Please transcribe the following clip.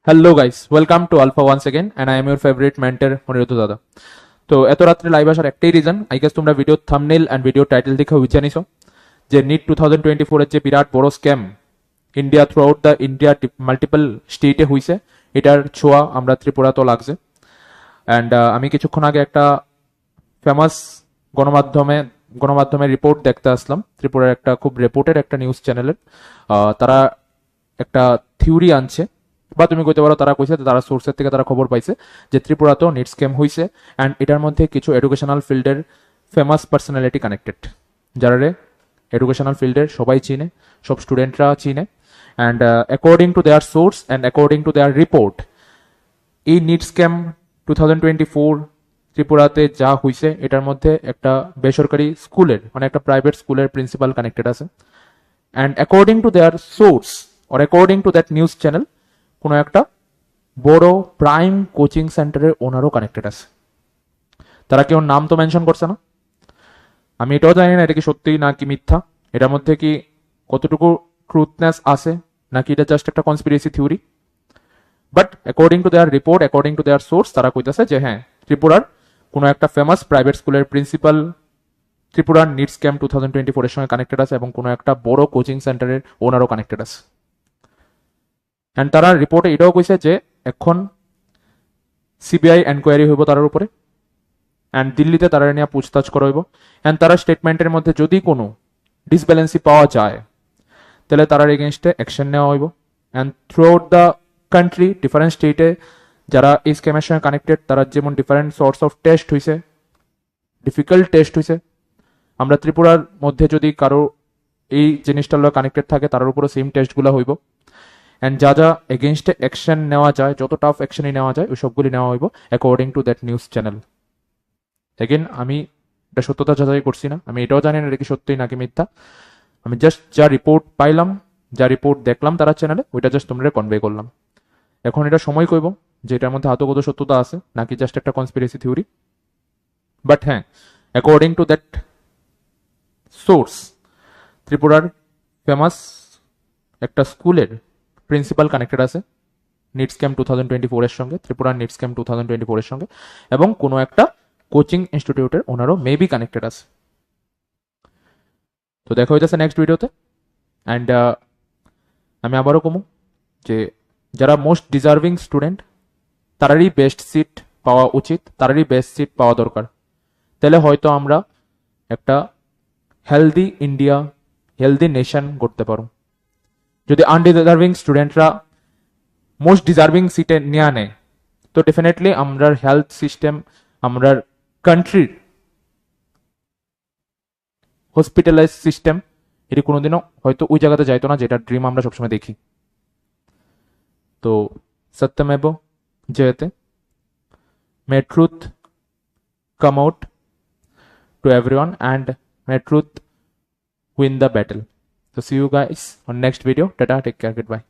Hello guys, welcome to Alpha once again and I am your favourite mentor Anirudh দাদা। তো এত রাত্রে live আসার একটাই রিজন, আই গেস তোমরা video thumbnail and video title দেখে জানিছো যে নিট 2024 এর যে বিরাট বড় scam India throughout the India multiple স্টেটে হইছে, এটার ছোঁয়া আমরা ত্রিপুরাতেও লাগছে। অ্যান্ড আমি কিছুক্ষণ আগে একটা ফেমাস গণমাধ্যমের রিপোর্ট দেখতে আসলাম, ত্রিপুরার একটা খুব রেপুটেড একটা নিউজ চ্যানেলের। তারা একটা থিওরি আনছে, বা তুমি কইতে পারো তারা কইছে, তারা সোর্সের থেকে তারা খবর পাইছে যে ত্রিপুরাতেও নিট স্ক্যাম হইছে। অ্যান্ড এটার মধ্যে কিছু এডুকেশনাল ফিল্ডের ফেমাস পার্সোনালিটি কানেক্টেড, যারা এডুকেশনাল ফিল্ডের সবাই চিনে, সব স্টুডেন্টরা চিনে। And according to their source and according to their report, এই নিট স্ক্যাম 2024 ত্রিপুরাতে যা হইছে এটার মধ্যে একটা বেসরকারি স্কুলের, মানে একটা প্রাইভেট স্কুলের প্রিন্সিপাল কানেক্টেড আছে। And according to their source or according to that news channel, কোনো একটা বড় প্রাইম কোচিং সেন্টারের ওনারও কানেক্টেড আছে। তারা কেউ নাম তো মেনশন করছে না, আমি এটাও জানি না এটা কি সত্যি নাকি মিথ্যা, এটার মধ্যে কি কতটুকু ট্রুথনেস আছে, নাকি এটা জাস্ট একটা conspiracy theory. But according to their report, according to their source, তারা কইতেছে যে হ্যাঁ, ত্রিপুরার কোনো একটা ফেমাস প্রাইভেট স্কুলের প্রিন্সিপাল ত্রিপুরার নিট স্ক্যাম 2024 এর সঙ্গে কানেক্টেড আছে, এবং কোনো একটা বড় কোচিং সেন্টারের ওনারও কানেক্টেড আছে। অ্যান্ড তারা রিপোর্টে এটাও কইছে যে এখন সিবিআই এনকোয়ারি হইব তার উপরে, অ্যান্ড দিল্লিতে তারা নিয়ে পুছতাছ করা হইব। অ্যান্ড তারা স্টেটমেন্টের মধ্যে যদি কোনো ডিসব্যালেন্সি পাওয়া যায় তাহলে তার এগেনস্টে অ্যাকশন নেওয়া হইব। And through out the country, different স্টেটে যারা এই স্ক্যামের সঙ্গে কানেক্টেড, তারা যেমন ডিফারেন্ট সোর্স অফ টেস্ট হয়েছে, ডিফিকাল্ট টেস্ট হয়েছে, আমরা ত্রিপুরার মধ্যে যদি কারো এই জিনিসটার লগে কানেক্টেড থাকে তার উপরে সেম টেস্টগুলো হইব। অ্যান্ড যা যা এগেনস্টে অ্যাকশন নেওয়া যায়, যত টাফ অ্যাকশনই নেওয়া যায়, ওই সবগুলি নেওয়া হইব according to that news channel. Again আমি এটা সত্যতা যাচাই করছি না, আমি এটাও জানি না এটা কি সত্যি নাকি মিথ্যা, আমি জাস্ট যা রিপোর্ট পাইলাম, যা রিপোর্ট দেখলাম তারা চ্যানেলে, ওইটা জাস্ট তোমরা কনভে করলাম। এখন এটা সময় কইব যে এটার মধ্যে আদৌ সত্যতা আছে নাকি জাস্ট একটা কনস্পিরেসি থিওরি। বাট হ্যাঁ, অ্যাকর্ডিং টু দ্যাট সোর্স, ত্রিপুরার ফেমাস একটা স্কুলের প্রিন্সিপাল কানেক্টেড আছে নিট স্ক্যাম 2024 এর সঙ্গে, ত্রিপুরার নিট স্ক্যাম 2024 এর সঙ্গে, এবং কোনো একটা কোচিং ইনস্টিটিউটের ওনারও মেবি কানেক্টেড আছে। তো দেখা হইতেছে নেক্সট ভিডিওতে। অ্যান্ড আমি আবারও কমু যে যারা মোস্ট ডিজার্ভিং স্টুডেন্ট তারারই বেস্ট সিট পাওয়া উচিত, তারারই বেস্ট সিট পাওয়া দরকার। তাহলে হয়তো আমরা একটা হেলদি ইন্ডিয়া, হেলদি নেশন করতে পারো। যদি আনডিজার্ভিং স্টুডেন্টরা মোস্ট ডিজার্ভিং সিটে নিয়ে নেয়, তো ডেফিনেটলি আমরার হেলথ সিস্টেম, আমরার কান্ট্রির হসপিটালাইজ সিস্টেম, এটি কোনোদিনও হয়তো ওই জায়গাতে যাইতো না যেটা ড্রিম আমরা সবসময় দেখি। তো সত্যমেব জয়তে, may truth come out to everyone and may truth win the battle. So see you guys on next video. Tata, take care, goodbye.